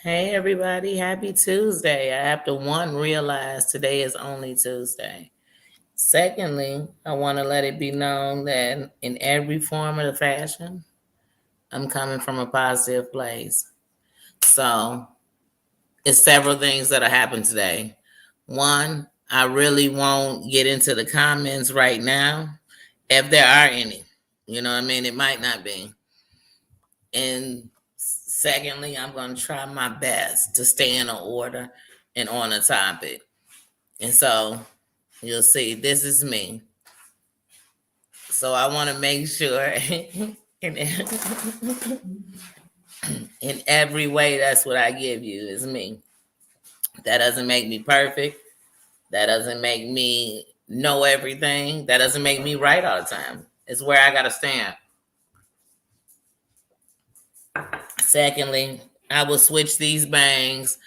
Hey everybody, happy Tuesday. I have to one realize today is only Tuesday. Secondly, I want to let it be known that in every form of the fashion, I'm coming from a positive place. So it's several things that'll happen today. One, I really won't get into the comments right now, if there are any. You know what I mean? It might not be. And secondly, I'm going to try my best to stay in order and on a topic. And so you'll see, this is me. So I want to make sure in, in every way that's what I give you is me. That doesn't make me perfect. That doesn't make me know everything. That doesn't make me right all the time. It's where I got to stand. Secondly, I will switch these bangs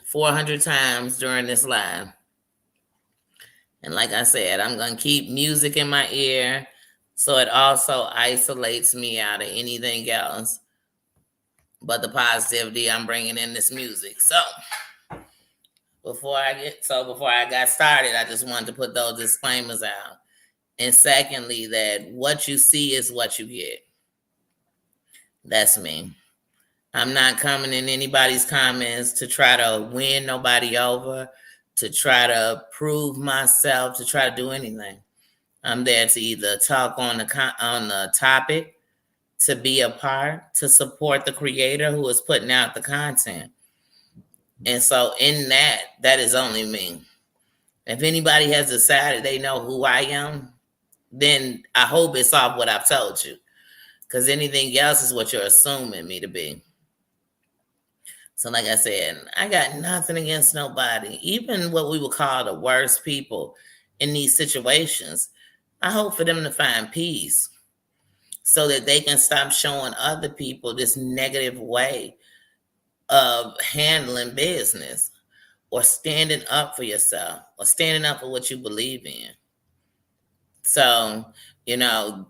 400 times during this live. And like I said, I'm going to keep music in my ear so it also isolates me out of anything else but the positivity I'm bringing in this music. So before I got started, I just wanted to put those disclaimers out. And secondly, that what you see is what you get. That's me. I'm not coming in anybody's comments to try to win nobody over, to try to prove myself, to try to do anything. I'm there to either talk on the topic, to be a part, to support the creator who is putting out the content. And so in that is only me. If anybody has decided they know who I am, then I hope it's off what I've told you. Because anything else is what you're assuming me to be. So like I said, I got nothing against nobody. Even what we would call the worst people in these situations, I hope for them to find peace so that they can stop showing other people this negative way of handling business or standing up for yourself or standing up for what you believe in. So, you know,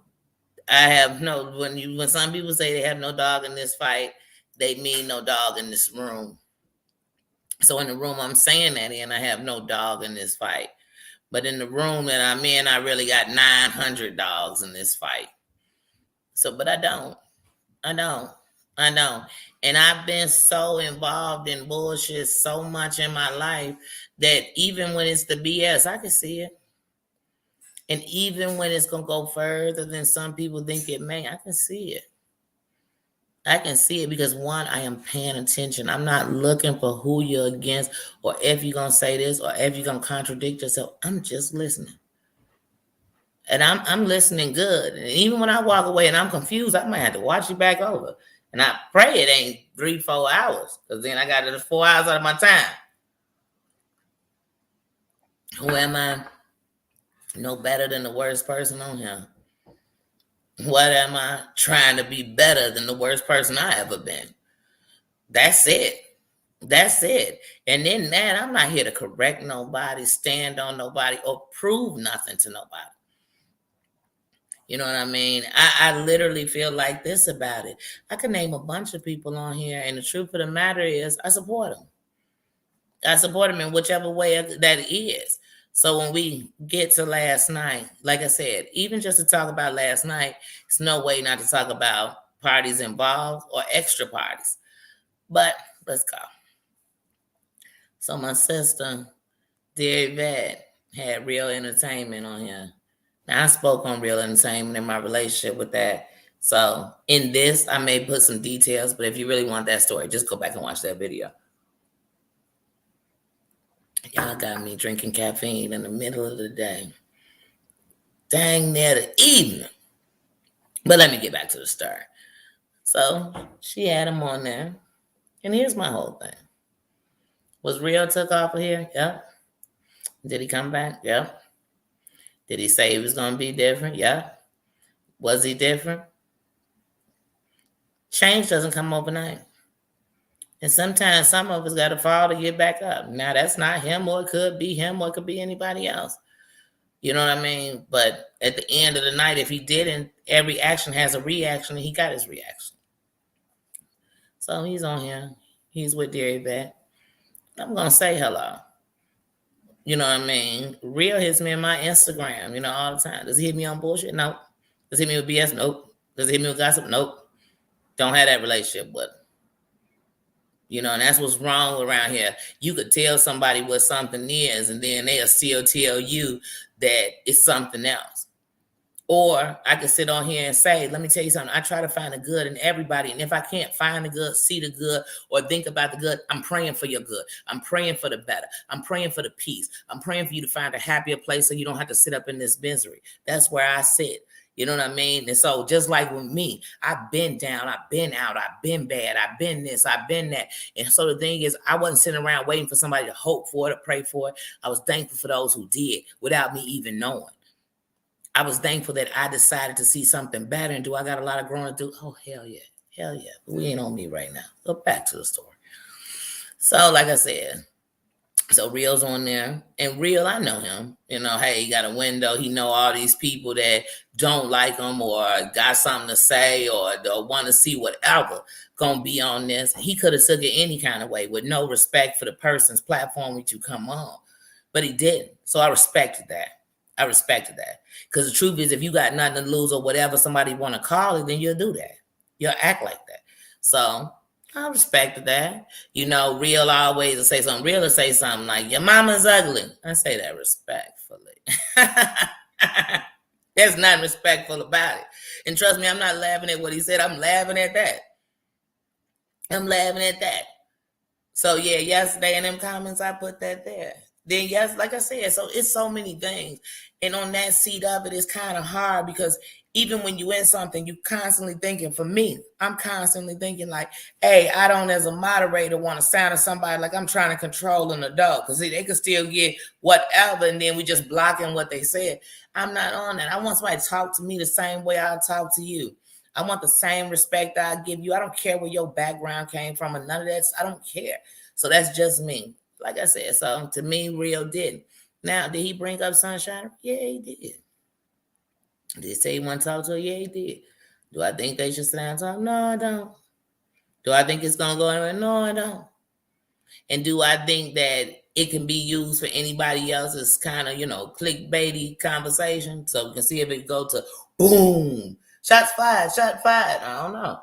I have no when some people say they have no dog in this fight, they mean no dog in this room. So in the room I'm saying that in, I have no dog in this fight. But in the room that I'm in, I really got 900 dogs in this fight. So, but I don't. I don't. I know. And I've been so involved in bullshit so much in my life that even when it's the BS, I can see it. And even when it's going to go further than some people think it may, I can see it. I can see it because one, I am paying attention. I'm not looking for who you're against or if you're going to say this or if you're going to contradict yourself. I'm just listening. And I'm listening good. And even when I walk away and I'm confused, I might have to watch it back over. And I pray it ain't 3-4 hours, because then I got it 4 hours out of my time. Who am I? No better than the worst person on here. What am I? Trying to be better than the worst person I ever been. That's it. That's it. And in that, I'm not here to correct nobody, stand on nobody, or prove nothing to nobody. You know what I mean? I literally feel like this about it. I can name a bunch of people on here, and the truth of the matter is, I support them. I support them in whichever way that is. So when we get to last night, like I said, even just to talk about last night, it's no way not to talk about parties involved or extra parties. But let's go. So my sister, dear Yvette, had Real Entertainment on here. Now, I spoke on Real Entertainment in my relationship with that. So in this, I may put some details, but if you really want that story, just go back and watch that video. Y'all got me drinking caffeine in the middle of the day. Dang near the evening. But let me get back to the story. So she had him on there. And here's my whole thing. Was Real took off of here? Yep. Did he come back? Yep. Did he say he was going to be different? Yep. Was he different? Change doesn't come overnight. And sometimes some of us got to fall to get back up. Now, that's not him, or it could be him, or it could be anybody else. You know what I mean? But at the end of the night, if he didn't, every action has a reaction, and he got his reaction. So he's on here. He's with Dear Yvette. I'm gonna say hello. You know what I mean? Real hits me in my Instagram, all the time. Does he hit me on bullshit? Nope. Does he hit me with BS? Nope. Does he hit me with gossip? Nope. Don't have that relationship with him. And that's what's wrong around here. You could tell somebody what something is, and then they'll still tell you that it's something else. Or I could sit on here and say, let me tell you something. I try to find the good in everybody. And if I can't find the good, see the good, or think about the good, I'm praying for your good. I'm praying for the better. I'm praying for the peace. I'm praying for you to find a happier place so you don't have to sit up in this misery. That's where I sit. You know what I mean? And so just like with me, I've been down, I've been out, I've been bad, I've been this, I've been that. And so the thing is, I wasn't sitting around waiting for somebody to hope for it, to pray for it. I was thankful for those who did without me even knowing. I was thankful that I decided to see something better. And do I got a lot of growing to do? Oh, hell yeah. Hell yeah. But we ain't on me right now. Go back to the story. So like I said, so Real's on there. And Real, I know him. Hey, he got a window. He know all these people that don't like him or got something to say or want to see whatever going to be on this. He could have took it any kind of way with no respect for the person's platform which you come on. But he didn't. So I respected that. Because the truth is, if you got nothing to lose or whatever somebody want to call it, then you'll do that. You'll act like that. So I respected that. Real always will say something. Real will say something like, your mama's ugly. I say that respectfully. There's nothing respectful about it. And trust me, I'm not laughing at what he said. I'm laughing at that. So yeah, yesterday in them comments, I put that there. Then yes, like I said, so it's so many things. And on that seat of it, it's kind of hard because even when you in something, you constantly thinking, for me, I'm constantly thinking like, hey, I don't as a moderator want to sound to somebody like I'm trying to control an adult because they could still get whatever and then we just blocking what they said. I'm not on that. I want somebody to talk to me the same way I talk to you. I want the same respect I give you. I don't care where your background came from and none of that. I don't care. So that's just me. Like I said, so to me, Real didn't. Now, did he bring up Sunshine? Yeah, he did. Did he say he want to talk to her? Yeah, he did. Do I think they should sit down and talk? No, I don't. Do I think it's going to go anywhere? No, I don't. And do I think that it can be used for anybody else's kind of, clickbaity conversation? So we can see if it go to boom, shots fired. I don't know.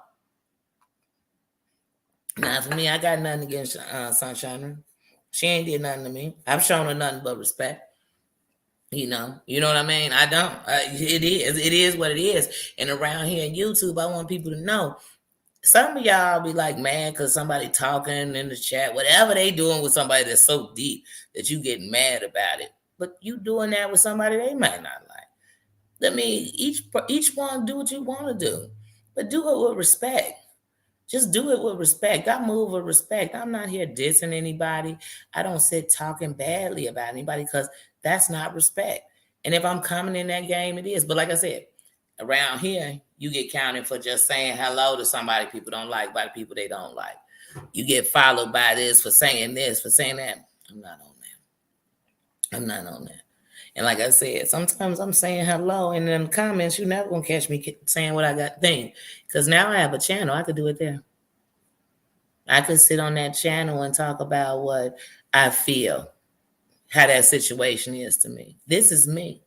Now, for me, I got nothing against Sunshine. She ain't did nothing to me. I've shown her nothing but respect. You know what I mean? I don't. It is what it is. And around here in YouTube, I want people to know. Some of y'all be like mad because somebody talking in the chat, whatever they doing with somebody that's so deep that you get mad about it. But you doing that with somebody they might not like. I mean, each one do what you want to do, but do it with respect. Just do it with respect. I move with respect. I'm not here dissing anybody. I don't sit talking badly about anybody because that's not respect. And if I'm coming in that game, it is. But like I said, around here, you get counted for just saying hello to somebody people don't like by the people they don't like. You get followed by this for saying this, for saying that. I'm not on that. And like I said, sometimes I'm saying hello, and in the comments, you're never gonna catch me saying what I got to think. Because now I have a channel, I could do it there. I could sit on that channel and talk about what I feel, how that situation is to me. This is me.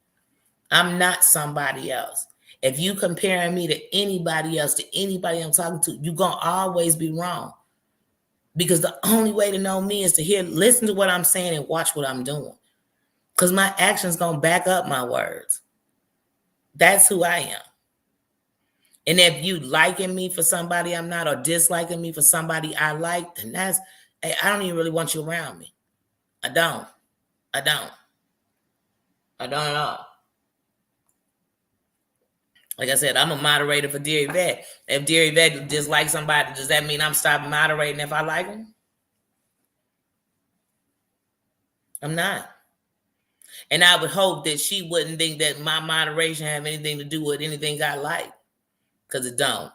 I'm not somebody else. If you comparing me to anybody else, to anybody I'm talking to, you're going to always be wrong. Because the only way to know me is to listen to what I'm saying and watch what I'm doing. Because my actions going to back up my words. That's who I am. And if you liking me for somebody I'm not, or disliking me for somebody I like, then I don't even really want you around me. I don't at all. Like I said, I'm a moderator for Dear Yvette. If Dear Yvette dislikes somebody, does that mean I'm stopping moderating if I like them? I'm not. And I would hope that she wouldn't think that my moderation have anything to do with anything I like. Because it don't.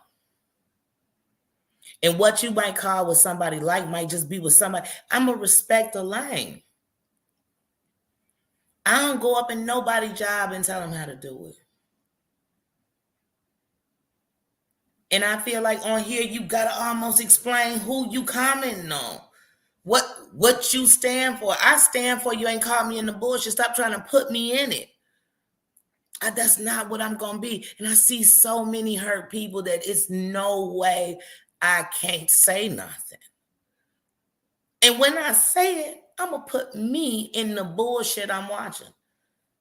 And what you might call with somebody like might just be with somebody. I'm going to respect the lane. I don't go up in nobody's job and tell them how to do it. And I feel like on here, you got to almost explain who you commenting on. What you stand for. I stand for you ain't caught me in the bullshit. Stop trying to put me in it. That's not what I'm going to be. And I see so many hurt people that it's no way I can't say nothing. And when I say it, I'm going to put me in the bullshit I'm watching.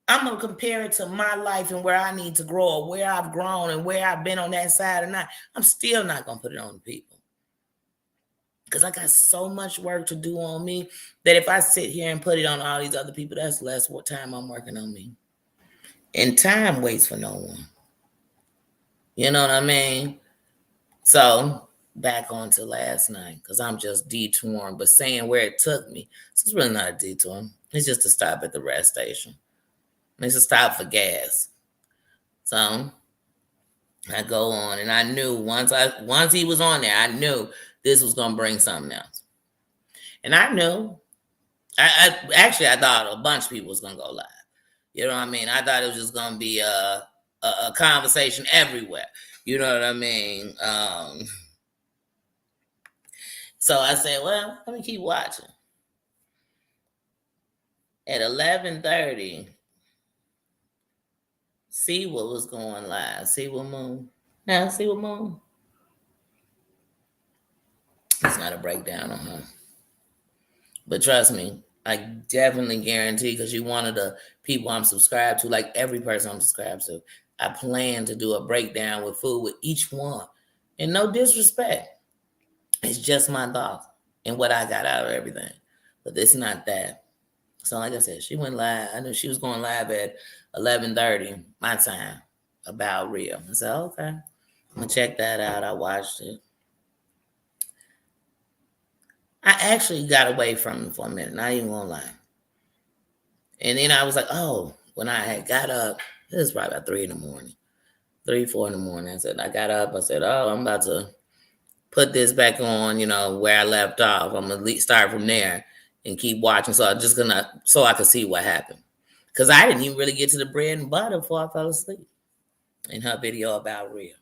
I'm going to compare it to my life and where I need to grow or where I've grown and where I've been on that side or not. I'm still not going to put it on the people. Because I got so much work to do on me that if I sit here and put it on all these other people, that's less what time I'm working on me. And time waits for no one. You know what I mean? So back on to last night, because I'm just detouring, but saying where it took me. So it's really not a detour. It's just a stop at the rest station. It's a stop for gas. So I go on, and I knew once he was on there, I knew this was gonna bring something else. And I knew. I thought a bunch of people was gonna go live. You know what I mean? I thought it was just gonna be a conversation everywhere. You know what I mean? So I said, well, let me keep watching. At 11:30, see what was going live. See what moon? Now see what moon? It's not a breakdown on her. But trust me, I definitely guarantee, because you're one of the people I'm subscribed to, like every person I'm subscribed to, I plan to do a breakdown with food with each one. And no disrespect. It's just my thoughts and what I got out of everything. But it's not that. So like I said, she went live. I knew she was going live at 11:30 my time about Rio. I said, okay, I'm going to check that out. I watched it. I actually got away from it for a minute, not even going to lie. And then I was like, oh, when I had got up, it was probably about 3 in the morning, 3, 4 in the morning. I said, I got up. I said, oh, I'm about to put this back on, where I left off. I'm going to start from there and keep watching. So I'm just so I could see what happened. Because I didn't even really get to the bread and butter before I fell asleep in her video about Rio.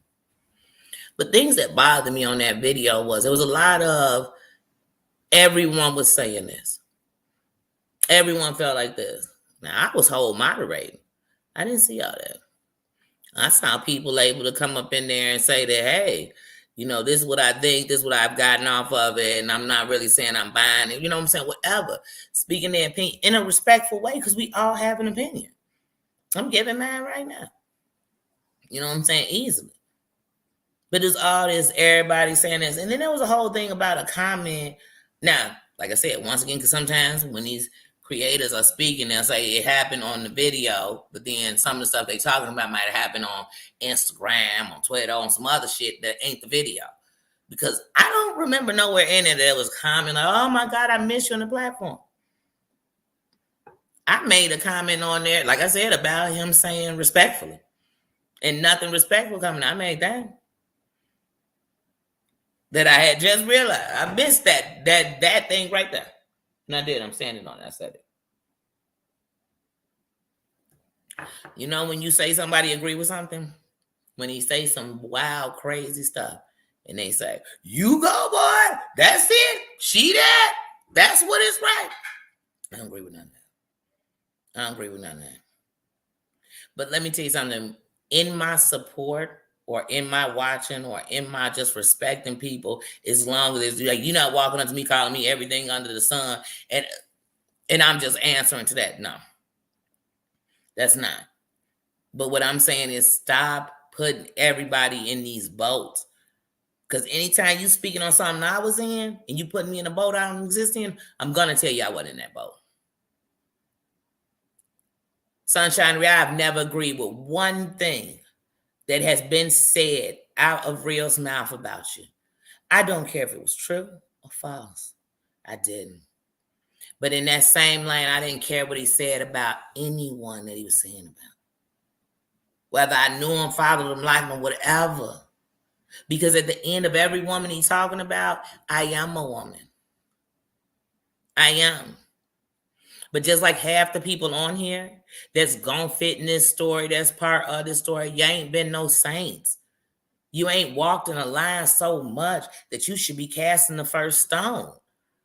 But things that bothered me on that video was a lot of everyone was saying this. Everyone felt like this. Now, I was whole moderating. I didn't see all that. I saw people able to come up in there and say that, hey, this is what I think, this is what I've gotten off of it, and I'm not really saying I'm buying it. You know what I'm saying? Whatever. Speaking their opinion in a respectful way, because we all have an opinion. I'm giving mine right now. You know what I'm saying? Easily. But it's all this, everybody saying this. And then there was a whole thing about a comment. Now, like I said, once again, because sometimes when these creators are speaking, they'll say it happened on the video, but then some of the stuff they talking about might have happened on Instagram, on Twitter, on some other shit that ain't the video. Because I don't remember nowhere in it that was comment like, oh my God, I miss you on the platform. I made a comment on there, like I said, about him saying respectfully. And nothing respectful coming. I made that I had just realized. I missed that thing right there. And I did. I'm standing on it. I said it. When you say somebody agree with something, when he say some wild, crazy stuff, and they say, you go, boy, that's it, she that, that's what it's right. I don't agree with none of that. I don't agree with none of that. But let me tell you something. In my support, or in my watching, or in my just respecting people, as long as it's like you're not walking up to me calling me everything under the sun, and I'm just answering to that. No, that's not. But what I'm saying is stop putting everybody in these boats. Because anytime you speaking on something I was in, and you putting me in a boat I don't exist in, I'm gonna tell you I wasn't in that boat. Sunshine Rio, I've never agreed with one thing that has been said out of Rio's mouth about you. I don't care if it was true or false. I didn't. But in that same lane, I didn't care what he said about anyone that he was saying about. Whether I knew him, followed him, liked him, whatever. Because at the end of every woman he's talking about, I am a woman. I am. But just like half the people on here that's gonna fit in this story, that's part of this story, you ain't been no saints. You ain't walked in a line so much that you should be casting the first stone.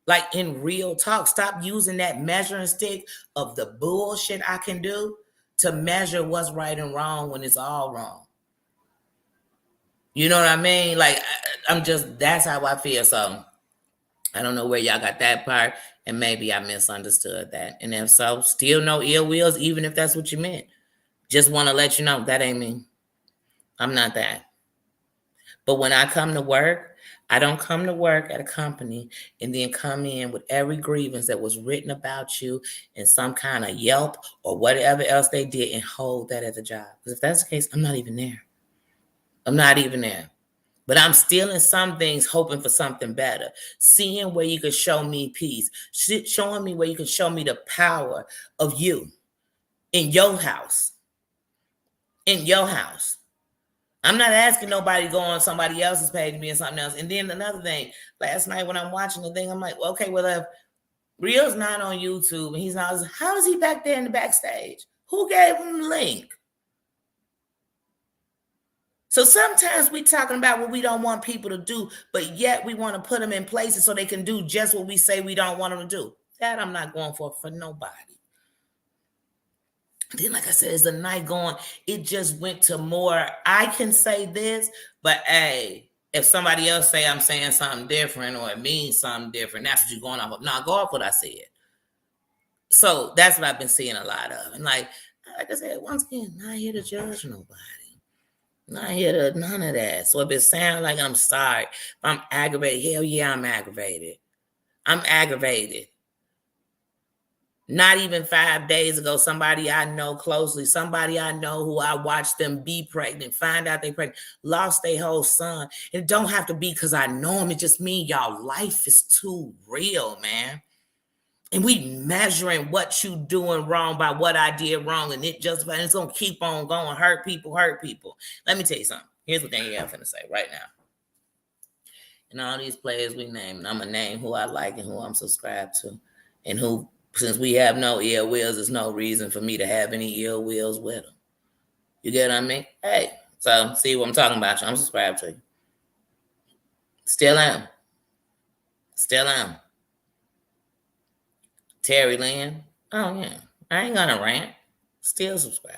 Like, in real talk, stop using that measuring stick of the bullshit I can do to measure what's right and wrong when it's all wrong. You know what I mean? Like, that's how I feel. So I don't know where y'all got that part, and maybe I misunderstood that. And if so, still no ill wills, even if that's what you meant. Just want to let you know that ain't me. I'm not that. But when I come to work, I don't come to work at a company and then come in with every grievance that was written about you in some kind of Yelp or whatever else they did and hold that as a job. Because if that's the case, I'm not even there. I'm not even there. But I'm still in some things hoping for something better. Seeing where you can show me peace. Showing me where you can show me the power of you in your house. In your house. I'm not asking nobody to go on somebody else's page to be in something else. And then another thing, last night when I'm watching the thing, I'm like, well, okay, well, if Real's not on YouTube and he's not, how is he back there in the backstage? Who gave him the link? So sometimes we're talking about what we don't want people to do, but yet we want to put them in places so they can do just what we say we don't want them to do. That I'm not going for nobody. Then, like I said, as the night going, it just went to more, I can say this, but hey, if somebody else say I'm saying something different or it means something different, that's what you're going off of. No, go off what I said. So that's what I've been seeing a lot of. And like I said, once again, not here to judge nobody. Not here to none of that. So if it sounds like I'm sorry, if I'm aggravated, hell yeah, I'm aggravated. I'm aggravated. Not even 5 days ago, somebody I know closely, somebody I know who I watched them be pregnant, find out they pregnant, lost their whole son. It don't have to be because I know them. It just means y'all life is too real, man. And we measuring what you doing wrong by what I did wrong, and it's gonna keep on going. Hurt people, hurt people. Let me tell you something. Here's what I'm gonna say right now. And all these players we named, I'm gonna name who I like and who I'm subscribed to, and who, since we have no ill wills, there's no reason for me to have any ill wills with them. You get what I mean? Hey, so see what I'm talking about. I'm subscribed to you. Still am. Still am. Terry Lynn. Oh yeah. I ain't gonna rant. Still subscribe.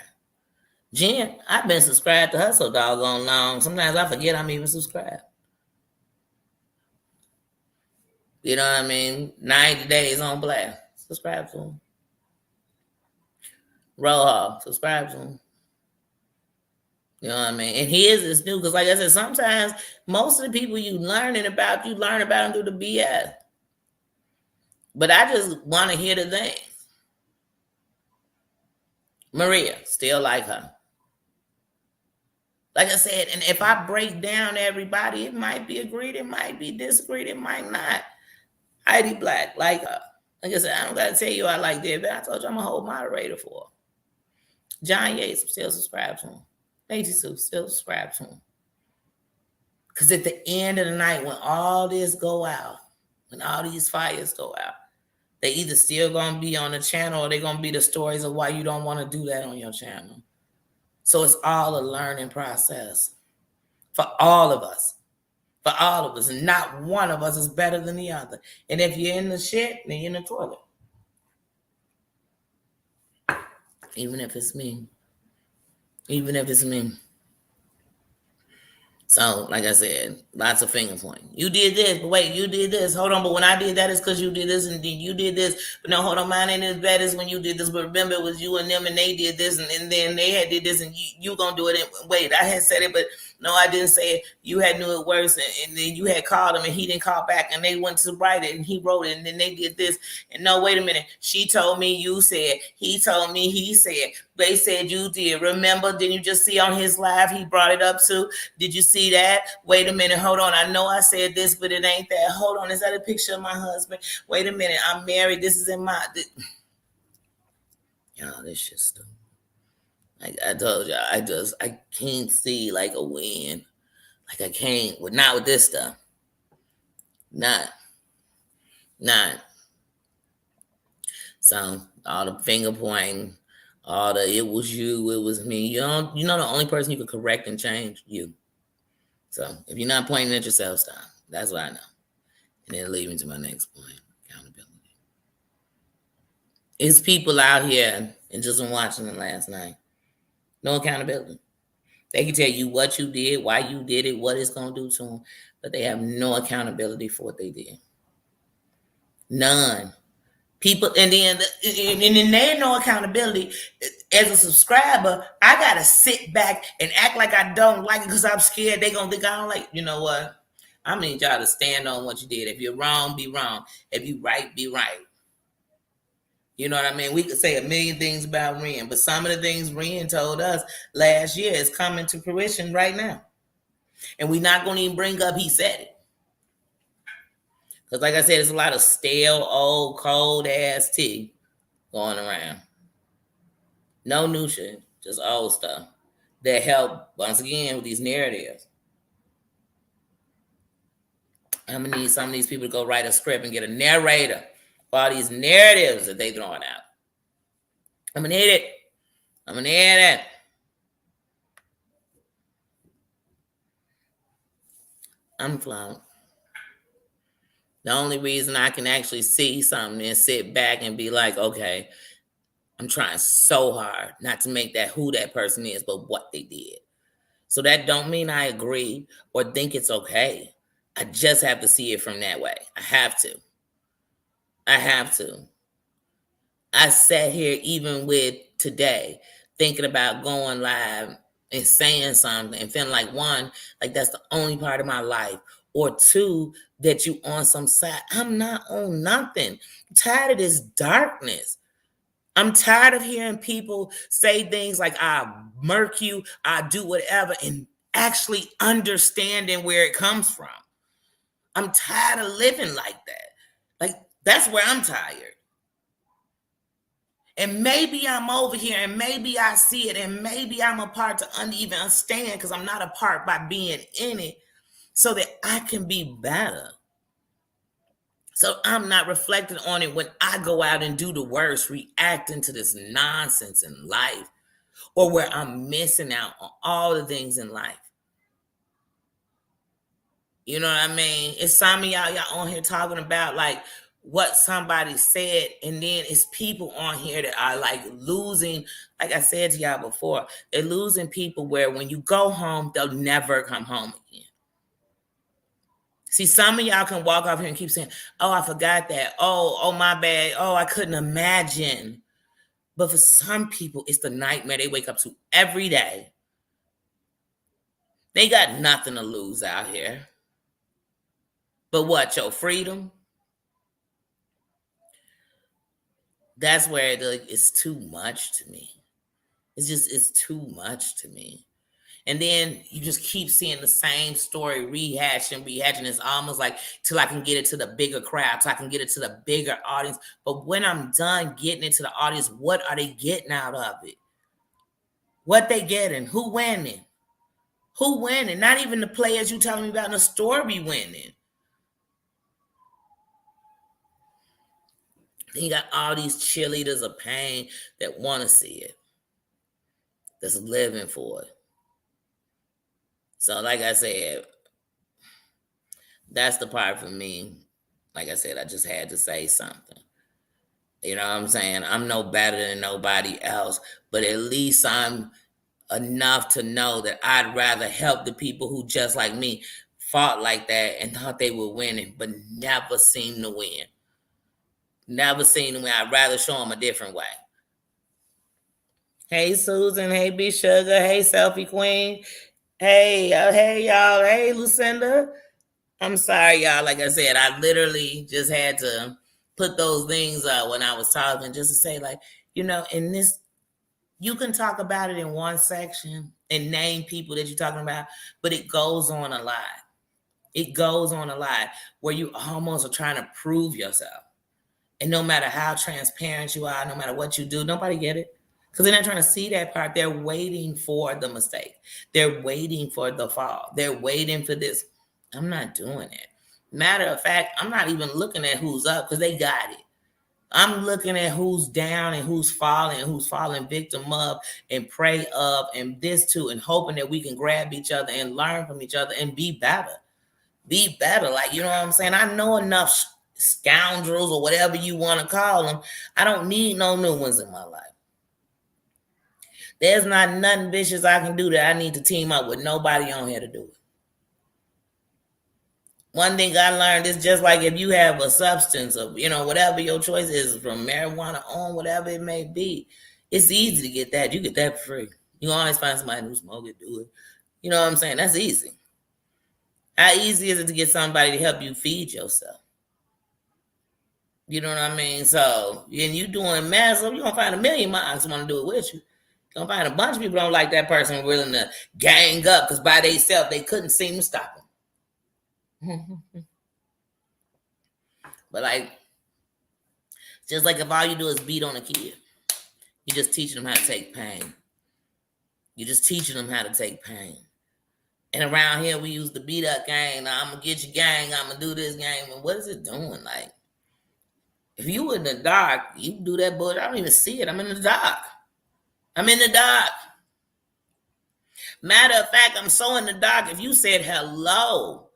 Jen, I've been subscribed to her so doggone long. Sometimes I forget I'm even subscribed. You know what I mean? 90 days on blast. Subscribe to him. Roll subscribe to him. You know what I mean? And he is new because, like I said, sometimes most of the people you learn about them through the BS. But I just want to hear the things. Maria, still like her. Like I said, and if I break down everybody, it might be agreed, it might be disagreed, it might not. Heidi Black, like her. Like I said, I don't got to tell you I like David. I told you I'm a whole moderator for her. John Yates, still subscribe to him. Lacey Sue, still subscribe to him. Because at the end of the night, when all this go out, when all these fires go out, they either still going to be on the channel or they're going to be the stories of why you don't want to do that on your channel. So it's all a learning process for all of us. For all of us. And not one of us is better than the other. And if you're in the shit, then you're in the toilet. Even if it's me. Even if it's me. So, like I said, lots of finger pointing. You did this, but wait, you did this. Hold on, but when I did that, it's because you did this, and then you did this. But no, hold on, mine ain't as bad as when you did this. But remember, it was you and them, and they did this, and then they had did this, and you gonna do it. And wait, I had said it, but no, I didn't say it. You had knew it worse, and then you had called him, and he didn't call back, and they went to write it, and he wrote it, and then they did this. And no, wait a minute. She told me you said. He told me he said. They said you did. Remember, didn't you just see on his live he brought it up too? Did you see that? Wait a minute. Hold on. I know I said this, but it ain't that. Hold on. Is that a picture of my husband? Wait a minute. I'm married. This is in my... Y'all, this shit stupid. Like I told y'all, I can't see like a win. Like I can't. Not with this stuff. Not. So all the finger pointing, all the it was you, it was me. You know the only person you could correct and change, you. So if you're not pointing at yourself, stop. That's what I know. And then lead me to my next point, accountability. It's people out here, and just been watching it last night, no accountability. They can tell you what you did, why you did it, what it's going to do to them, but they have no accountability for what they did. None. People, and then there's no accountability. As a subscriber, I got to sit back and act like I don't like it because I'm scared they're going to think I don't like it. You know what? I need y'all to stand on what you did. If you're wrong, be wrong. If you're right, be right. You know what I mean? We could say a million things about Ren, but some of the things Ren told us last year is coming to fruition right now. And we're not going to even bring up he said it. Because like I said, there's a lot of stale, old, cold-ass tea going around. No new shit, just old stuff that help, once again, with these narratives. I'm going to need some of these people to go write a script and get a narrator for all these narratives that they throwing out. I'm going to need it. I'm going to need it. I'm flawed. The only reason I can actually see something and sit back and be like, okay, I'm trying so hard not to make that who that person is, but what they did. So that don't mean I agree or think it's okay. I just have to see it from that way. I have to. I sat here even with today thinking about going live and saying something and feeling like, one, like that's the only part of my life, or two, that you on some side. I'm not on nothing. I'm tired of this darkness. I'm tired of hearing people say things like, I murk you, I do whatever, and actually understanding where it comes from. I'm tired of living like that. Like, that's where I'm tired. And maybe I'm over here and maybe I see it and maybe I'm a part to even understand because I'm not a part by being in it so that I can be better. So I'm not reflecting on it when I go out and do the worst, reacting to this nonsense in life, or where I'm missing out on all the things in life. You know what I mean? It's some of y'all on here talking about like what somebody said, and then it's people on here that are like losing, like I said to y'all before, they're losing people where when you go home, they'll never come home again. See, some of y'all can walk off here and keep saying, oh, I forgot that. Oh, my bad. Oh, I couldn't imagine. But for some people, it's the nightmare they wake up to every day. They got nothing to lose out here. But what, your freedom? That's where it's too much to me. It's too much to me. And then you just keep seeing the same story rehashing. It's almost like till I can get it to the bigger crowd, till I can get it to the bigger audience. But when I'm done getting it to the audience, what are they getting out of it? What they getting? Who winning? Who winning? Not even the players you telling me about in the story winning. You got all these cheerleaders of pain that want to see it, that's living for it. So like I said, that's the part for me. Like I said, I just had to say something. You know what I'm saying? I'm no better than nobody else, but at least I'm enough to know that I'd rather help the people who just like me fought like that and thought they were winning, but never seemed to win. Never seen them. I'd rather show them a different way. Hey, Susan. Hey, B Sugar. Hey, Selfie Queen. Hey, hey, y'all. Hey, Lucinda. I'm sorry, y'all. Like I said, I literally just had to put those things up when I was talking just to say, like, you know, in this, you can talk about it in one section and name people that you're talking about, but it goes on a lot. It goes on a lot where you almost are trying to prove yourself. And no matter how transparent you are, no matter what you do, nobody get it. Because they're not trying to see that part. They're waiting for the mistake. They're waiting for the fall. They're waiting for this. I'm not doing it. Matter of fact, I'm not even looking at who's up because they got it. I'm looking at who's down and who's falling victim of and prey of and this too, and hoping that we can grab each other and learn from each other and be better. Be better. Like, you know what I'm saying? I know enough scoundrels or whatever you want to call them. I don't need no new ones in my life. There's not nothing vicious I can do that I need to team up with nobody on here to do it. One thing I learned is just like if you have a substance of, whatever your choice is, from marijuana on, whatever it may be, it's easy to get that. You get that for free. You can always find somebody who smoke it, do it. You know what I'm saying? That's easy. How easy is it to get somebody to help you feed yourself? You know what I mean? So, and you doing massive, you're going to find a million minds want to do it with you. You're going to find a bunch of people don't like that person willing to gang up because by themselves, they couldn't seem to stop them. But like, just like if all you do is beat on a kid, you're just teaching them how to take pain. You're just teaching them how to take pain. And around here, we use the beat up gang. Now, I'm going to get you gang. I'm going to do this gang. And what is it doing? Like, if you in the dark, you do that bullshit. I don't even see it. I'm in the dark. I'm in the dark. Matter of fact, I'm so in the dark. If you said hello,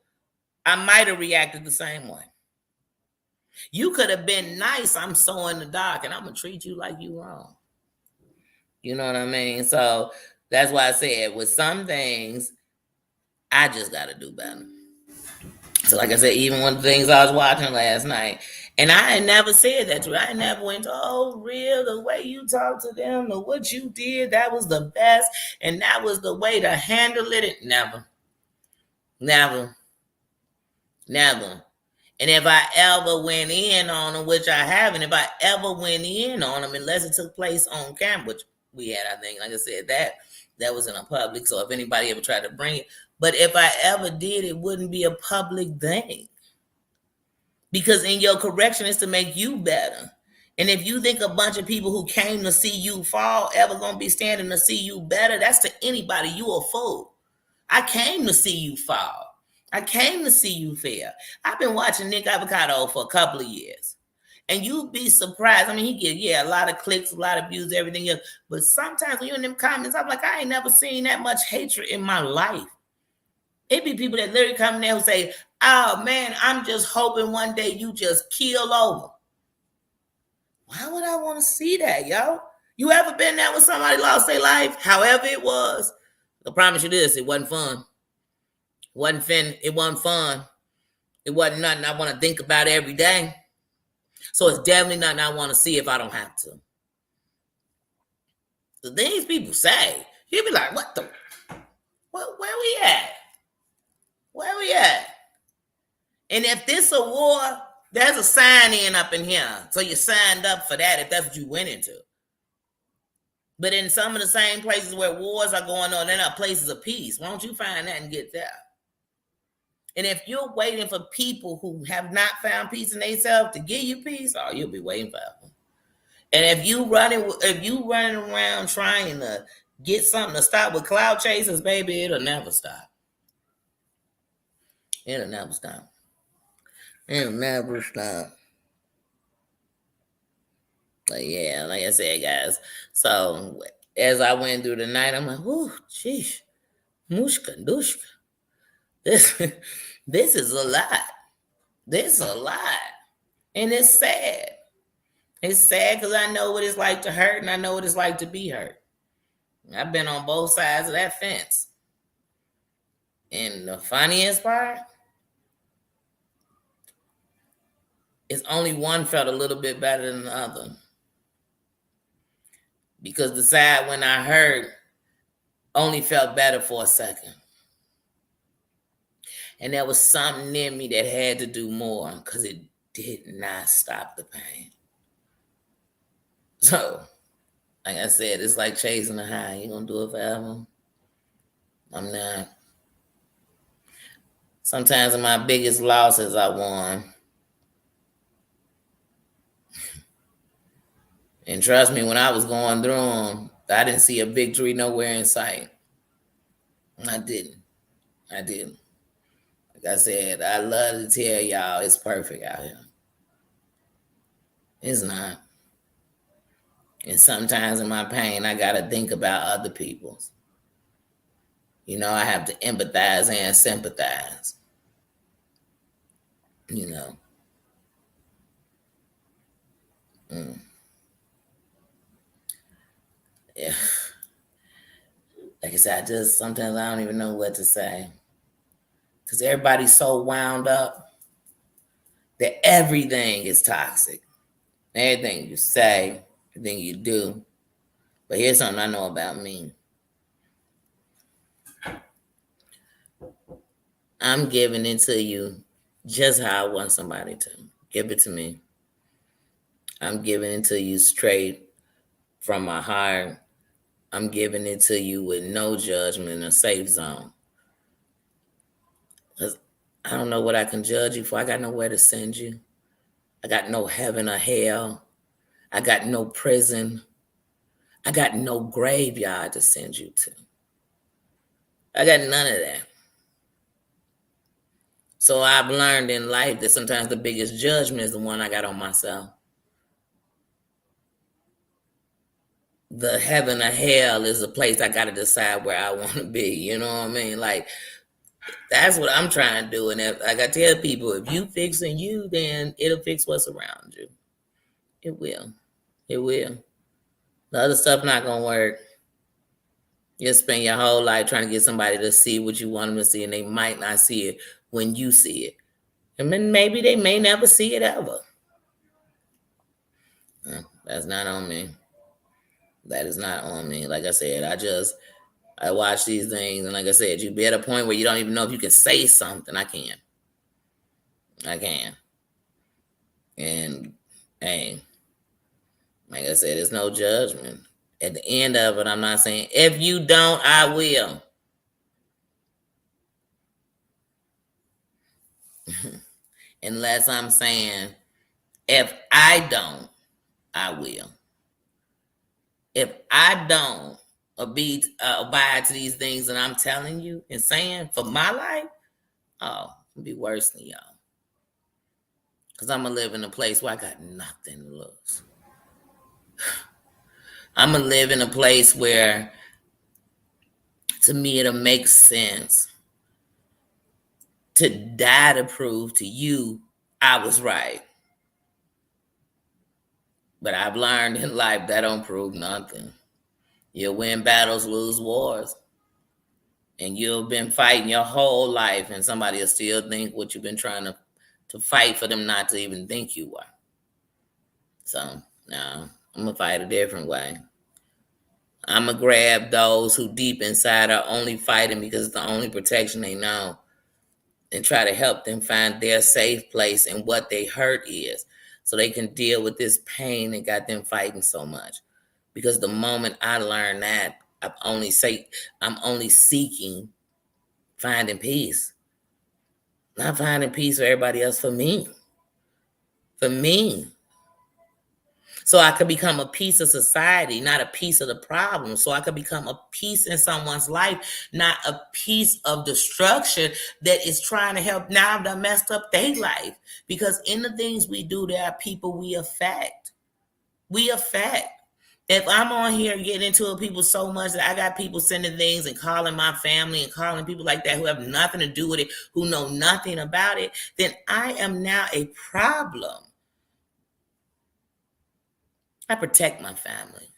I might have reacted the same way. You could have been nice. I'm so in the dark, and I'm going to treat you like you wrong. You know what I mean? So that's why I said with some things, I just got to do better. So like I said, even one of the things I was watching last night, and I had never said that to her. I never went to, oh, real, the way you talk to them, or what you did, that was the best, and that was the way to handle it. Never. And if I ever went in on them, which I haven't, if I ever went in on them, unless it took place on camera, which we had, I think, like I said, that was in a public, so if anybody ever tried to bring it, but if I ever did, it wouldn't be a public thing. Because in your correction is to make you better. And if you think a bunch of people who came to see you fall ever gonna be standing to see you better, that's to anybody, you a fool. I came to see you fall. I came to see you fail. I've been watching Nick Avocado for a couple of years. And you'd be surprised. I mean, he get, a lot of clicks, a lot of views, everything else. But sometimes when you're in them comments, I'm like, I ain't never seen that much hatred in my life. It be people that literally come there who say, oh man, I'm just hoping one day you just keel over. Why would I want to see that, yo? You ever been there when somebody lost their life? However it was. I promise you this, it wasn't fun. It wasn't fun. It wasn't nothing I want to think about every day. So it's definitely nothing I want to see if I don't have to. The things people say, you'll be like, where we at? Where we at? And if this a war, there's a sign in up in here. So you signed up for that if that's what you went into. But in some of the same places where wars are going on, they're not places of peace. Why don't you find that and get there? And if you're waiting for people who have not found peace in themselves to give you peace, oh, you'll be waiting forever. And if you running around trying to get something to stop with cloud chasers, baby, it'll never stop. It'll never stop. It'll never stop. But yeah, like I said, guys. So as I went through the night, I'm like, oh, geez, mushka, dushka. This is a lot. This is a lot. And it's sad. It's sad because I know what it's like to hurt and I know what it's like to be hurt. I've been on both sides of that fence. And the funniest part is only one felt a little bit better than the other. Because the side when I hurt only felt better for a second. And there was something in me that had to do more because it did not stop the pain. So, like I said, it's like chasing a high. You gonna do it forever? I'm not. Sometimes in my biggest losses, I won. And trust me, when I was going through them, I didn't see a victory nowhere in sight. I didn't. Like I said, I love to tell y'all it's perfect out here. It's not. And sometimes in my pain, I got to think about other people's. I have to empathize and sympathize. You know. Mm. Yeah. Like I said, sometimes I don't even know what to say. Because everybody's so wound up that everything is toxic. Everything you say, everything you do. But here's something I know about me. I'm giving it to you just how I want somebody to. Give it to me. I'm giving it to you straight from my heart. I'm giving it to you with no judgment, a safe zone. Because I don't know what I can judge you for. I got nowhere to send you. I got no heaven or hell. I got no prison. I got no graveyard to send you to. I got none of that. So I've learned in life that sometimes the biggest judgment is the one I got on myself. The heaven or hell is a place I got to decide where I want to be. You know what I mean? Like, that's what I'm trying to do. And like I tell people, if you fixing you, then it'll fix what's around you. It will. It will. The other stuff not going to work. You'll spend your whole life trying to get somebody to see what you want them to see, and they might not see it when you see it. And then maybe they may never see it ever. That's not on me. That is not on me. Like I said, I watch these things, and like I said, you be at a point where you don't even know if you can say something. I can. And hey, like I said, there's no judgment. At the end of it, I'm not saying, if you don't, I will. Unless I'm saying, if I don't, I will. If I don't abide to these things that I'm telling you and saying for my life, it'll be worse than y'all. Because I'm going to live in a place where I got nothing to lose. I'm going to live in a place where, to me, it'll make sense to die to prove to you I was right. But I've learned in life that don't prove nothing. You'll win battles, lose wars. And you've been fighting your whole life, and somebody will still think what you've been trying to fight for them not to even think you were. So, no, I'm going to fight a different way. I'm going to grab those who deep inside are only fighting because it's the only protection they know, and try to help them find their safe place and what they hurt is, so they can deal with this pain that got them fighting so much. Because the moment I learned that, I'm only seeking finding peace. Not finding peace for everybody else, for me. For me. So I could become a piece of society, not a piece of the problem. So I could become a piece in someone's life, not a piece of destruction that is trying to help. Now I've done messed up their life. Because in the things we do, there are people we affect. We affect. If I'm on here getting into it people so much that I got people sending things and calling my family and calling people like that who have nothing to do with it, who know nothing about it, then I am now a problem. I protect my family.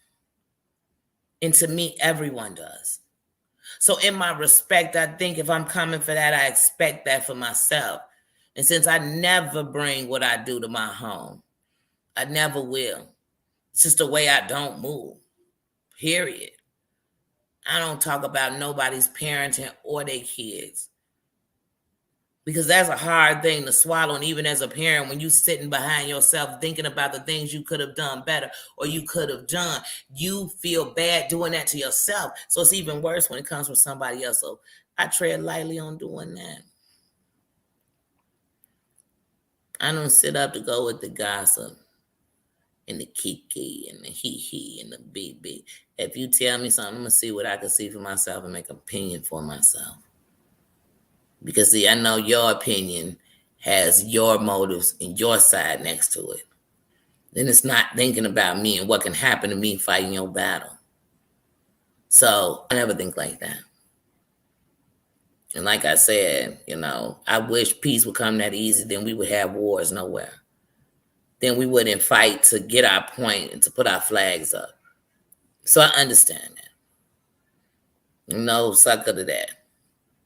And to me, everyone does. So in my respect, I think if I'm coming for that, I expect that for myself. And since I never bring what I do to my home, I never will. It's just the way I don't move, period. I don't talk about nobody's parenting or their kids. Because that's a hard thing to swallow. And even as a parent, when you sitting behind yourself thinking about the things you could have done better or you could have done, you feel bad doing that to yourself. So it's even worse when it comes from somebody else. So I tread lightly on doing that. I don't sit up to go with the gossip and the kiki and the hee and the bb. If you tell me something, I'm going to see what I can see for myself and make an opinion for myself. Because, see, I know your opinion has your motives and your side next to it. then it's not thinking about me and what can happen to me fighting your battle. So I never think like that. And like I said, I wish peace would come that easy, then we would have wars nowhere. Then we wouldn't fight to get our point and to put our flags up. So I understand that. No sucker to that.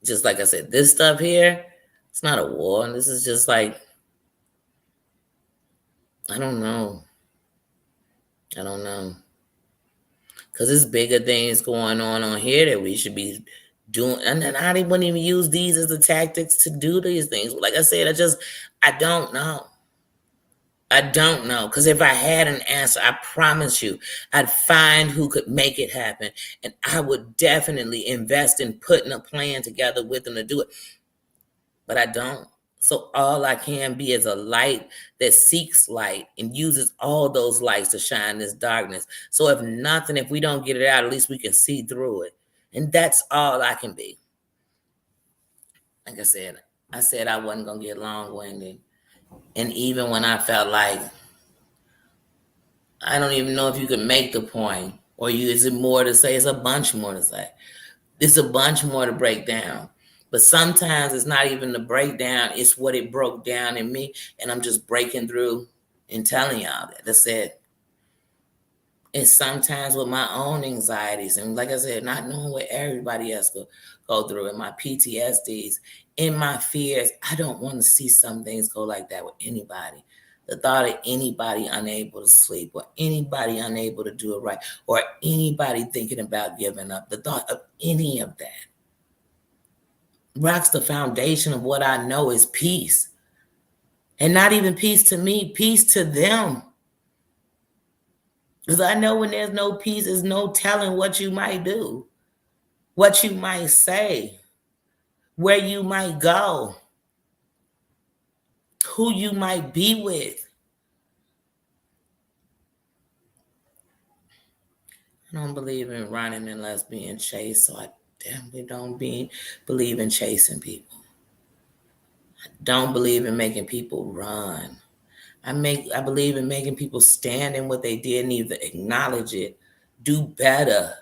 Just like I said, this stuff here, it's not a war. This is just like, I don't know. Because there's bigger things going on here that we should be doing. And then I wouldn't even use these as the tactics to do these things. Like I said, I don't know. I don't know. Because if I had an answer, I promise you, I'd find who could make it happen. And I would definitely invest in putting a plan together with them to do it. But I don't. So all I can be is a light that seeks light and uses all those lights to shine this darkness. So if we don't get it out, at least we can see through it. And that's all I can be. Like I said I wasn't going to get long-winded. And even when I felt like, I don't even know if you can make the point, or is it more to say? It's a bunch more to say. It's a bunch more to break down. But sometimes it's not even the breakdown, it's what it broke down in me. And I'm just breaking through and telling y'all that. That's it. And sometimes with my own anxieties, and like I said, not knowing what everybody else go through, and my PTSDs, in my fears, I don't want to see some things go like that with anybody. The thought of anybody unable to sleep, or anybody unable to do it right, or anybody thinking about giving up, the thought of any of that rocks the foundation of what I know is peace. And not even peace to me, peace to them. Because I know when there's no peace, there's no telling what you might do, what you might say, where you might go, who you might be with. I don't believe in running unless being chased, so I definitely don't believe in chasing people. I don't believe in making people run. I believe in making people stand in what they did and either acknowledge it, do better,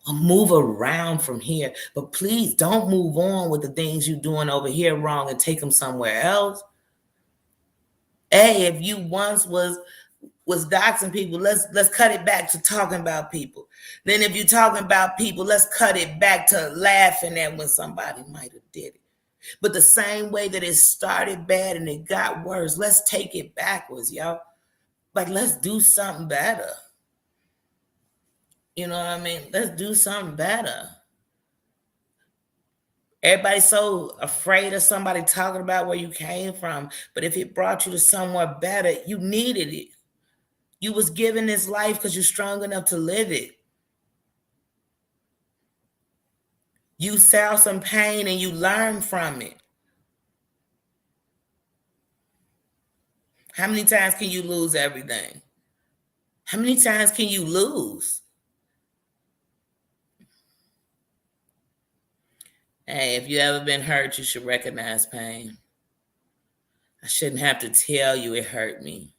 or move around from here. But please don't move on with the things you're doing over here wrong and take them somewhere else. Hey, if you once was doxing people, let's cut it back to talking about people. Then if you're talking about people, let's cut it back to laughing at when somebody might have did it. But the same way that it started bad and it got worse, let's take it backwards, y'all. Like, let's do something better. You know what I mean? Let's do something better. Everybody's so afraid of somebody talking about where you came from. But if it brought you to somewhere better, you needed it. You was given this life because you're strong enough to live it. You saw some pain and you learned from it. How many times can you lose everything? How many times can you lose? Hey, if you ever been hurt, you should recognize pain. I shouldn't have to tell you it hurt me.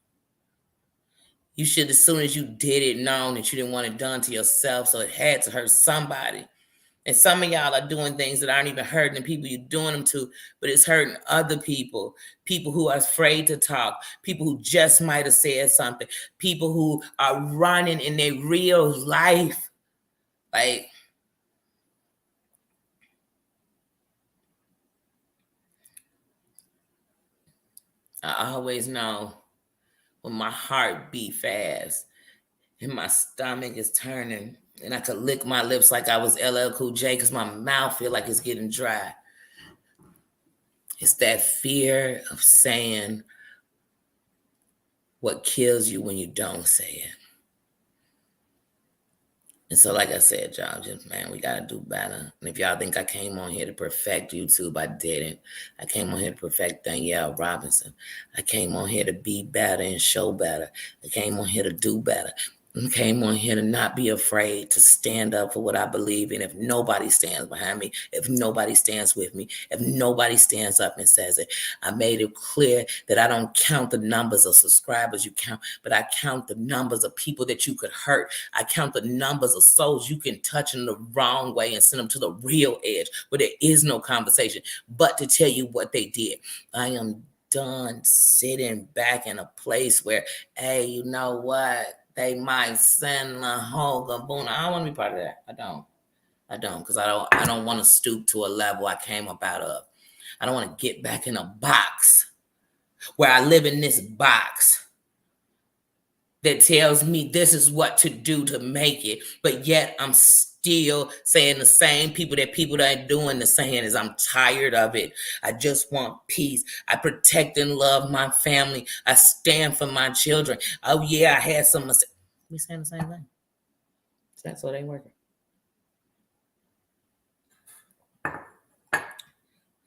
You should, as soon as you did it, known that you didn't want it done to yourself, so it had to hurt somebody. And some of y'all are doing things that aren't even hurting the people you're doing them to, but it's hurting other people. People who are afraid to talk, people who just might have said something, people who are running in their real life. Like, I always know when my heart beat fast and my stomach is turning and I could lick my lips like I was LL Cool J because my mouth feel like it's getting dry. It's that fear of saying what kills you when you don't say it. And so, like I said, y'all, we got to do better. And if y'all think I came on here to perfect YouTube, I didn't. I came on here to perfect Danielle Robinson. I came on here to be better and show better. I came on here to do better. came on here to not be afraid to stand up for what I believe in. If nobody stands behind me, if nobody stands with me, if nobody stands up and says it, I made it clear that I don't count the numbers of subscribers you count, but I count the numbers of people that you could hurt. I count the numbers of souls you can touch in the wrong way and send them to the real edge where there is no conversation, but to tell you what they did. I am done sitting back in a place where, hey, you know what? They might send the whole gaboon. I don't want to be part of that. I don't, because I don't want to stoop to a level I came up out of. I don't want to get back in a box where I live in this box that tells me this is what to do to make it, but yet I'm still saying the same people that are doing the saying is I'm tired of it. I just want peace. I protect and love my family. I stand for my children. Oh yeah, I had some mistakes. We saying the same thing. That's what ain't working.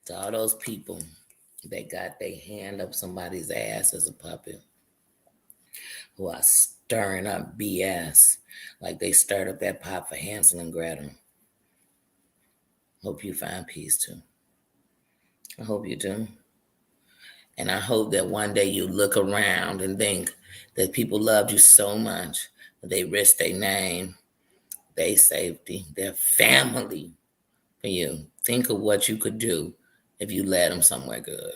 To all those people that got their hand up somebody's ass as a puppet, who are stirring up BS like they stirred up that pot for Hansel and Gretel. Hope you find peace too. I hope you do. And I hope that one day you look around and think that people loved you so much that they risked their name, their safety, their family for you. Think of what you could do if you led them somewhere good.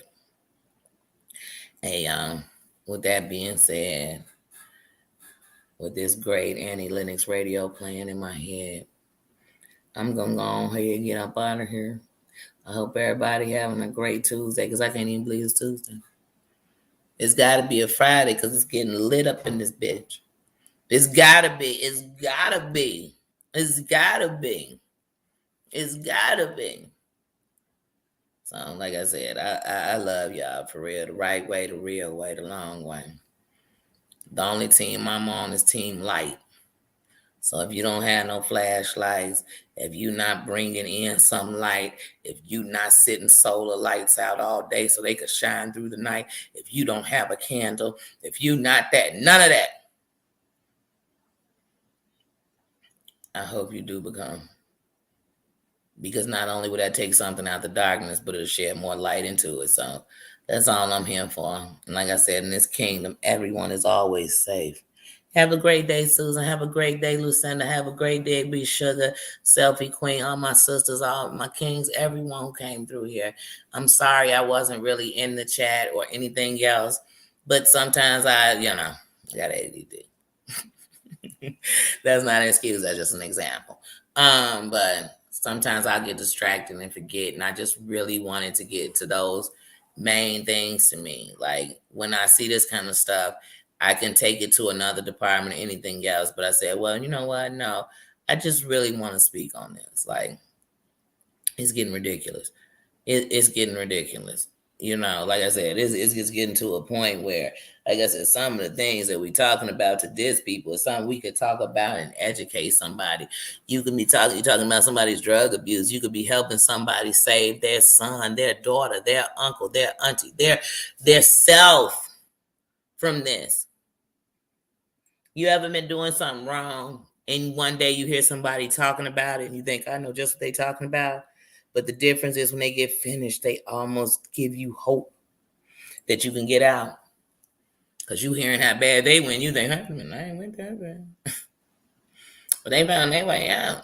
Hey, with that being said, with this great Annie Lennox radio playing in my head, I'm going to go on ahead and get up out of here. I hope everybody having a great Tuesday, because I can't even believe it's Tuesday. It's got to be a Friday because it's getting lit up in this bitch. It's got to be. It's got to be. It's got to be. It's got to be. So, like I said, I love y'all for real. The right way, the real way, the long way. The only team I'm on is Team Light. So if you don't have no flashlights, if you not bringing in some light, if you not sitting solar lights out all day so they could shine through the night, if you don't have a candle, if you not that, none of that, I hope you do become. Because not only would that take something out the darkness, but it'll shed more light into it. So that's all I'm here for. And like I said, in this kingdom, everyone is always safe. Have a great day, Susan. Have a great day, Lucinda. Have a great day, B Sugar, Selfie Queen, all my sisters, all my kings, everyone who came through here. I'm sorry I wasn't really in the chat or anything else, but sometimes I got ADD. That's not an excuse. That's just an example. But sometimes I get distracted and forget, and I just really wanted to get to those main things to me. Like when I see this kind of stuff, I can take it to another department or anything else. But I said, well, you know what? No, I just really want to speak on this. Like, it's getting ridiculous. It's getting ridiculous. Like I said, it's just getting to a point where, like I said, some of the things that we're talking about to diss people is something we could talk about and educate somebody. You can be talking about somebody's drug abuse. You could be helping somebody save their son, their daughter, their uncle, their auntie, their self from this. You ever been doing something wrong and one day you hear somebody talking about it and you think, I know just what they talking about? But the difference is when they get finished, they almost give you hope that you can get out. Because you hearing how bad they went, you think, I ain't went that bad. But they found their way out.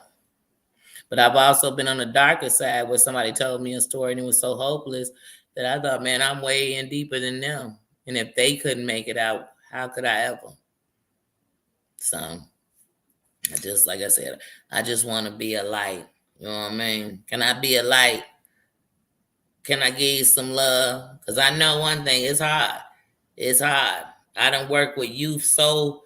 But I've also been on the darker side where somebody told me a story and it was so hopeless that I thought, man, I'm way in deeper than them. And if they couldn't make it out, how could I ever? So, like I said, I just want to be a light. You know what I mean? Can I be a light? Can I give you some love? Because I know one thing, it's hard. It's hard. I done work with youth so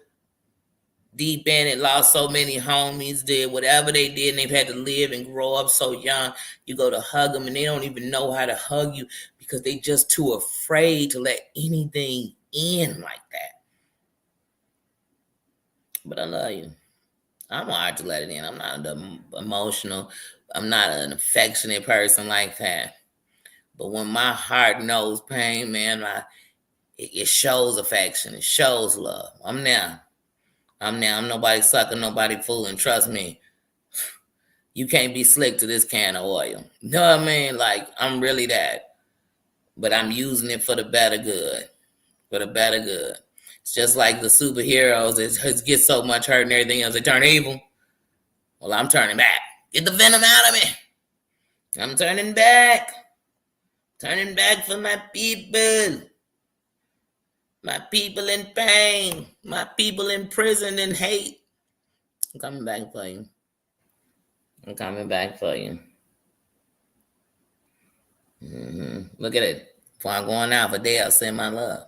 deep in it, lost so many homies, did whatever they did, and they've had to live and grow up so young. You go to hug them, and they don't even know how to hug you because they just too afraid to let anything in like that. But I love you. I'm hard to let it in. I'm not emotional. I'm not an affectionate person like that. But when my heart knows pain, man, it shows affection. It shows love. I'm there. I'm nobody sucker, nobody fooling. Trust me, you can't be slick to this can of oil. You know what I mean? Like, I'm really that. But I'm using it for the better good. For the better good. It's just like the superheroes. It gets so much hurt and everything else. They turn evil. Well, I'm turning back. Get the venom out of me. I'm turning back. Turning back for my people. My people in pain. My people in prison and hate. I'm coming back for you. I'm coming back for you. Look at it. Before I'm going out for day, I'll send my love.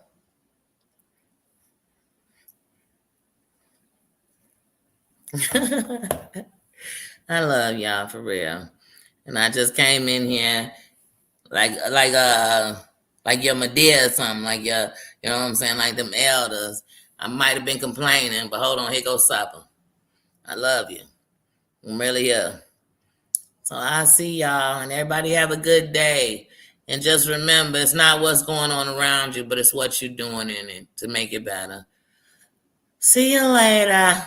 I love y'all for real. And I just came in here like your Medea or something, like your, you know what I'm saying, like them elders. I might have been complaining, but hold on, here goes supper. I love you. I'm really here. So I see y'all, and everybody have a good day. And just remember, it's not what's going on around you, but it's what you're doing in it to make it better. See you later.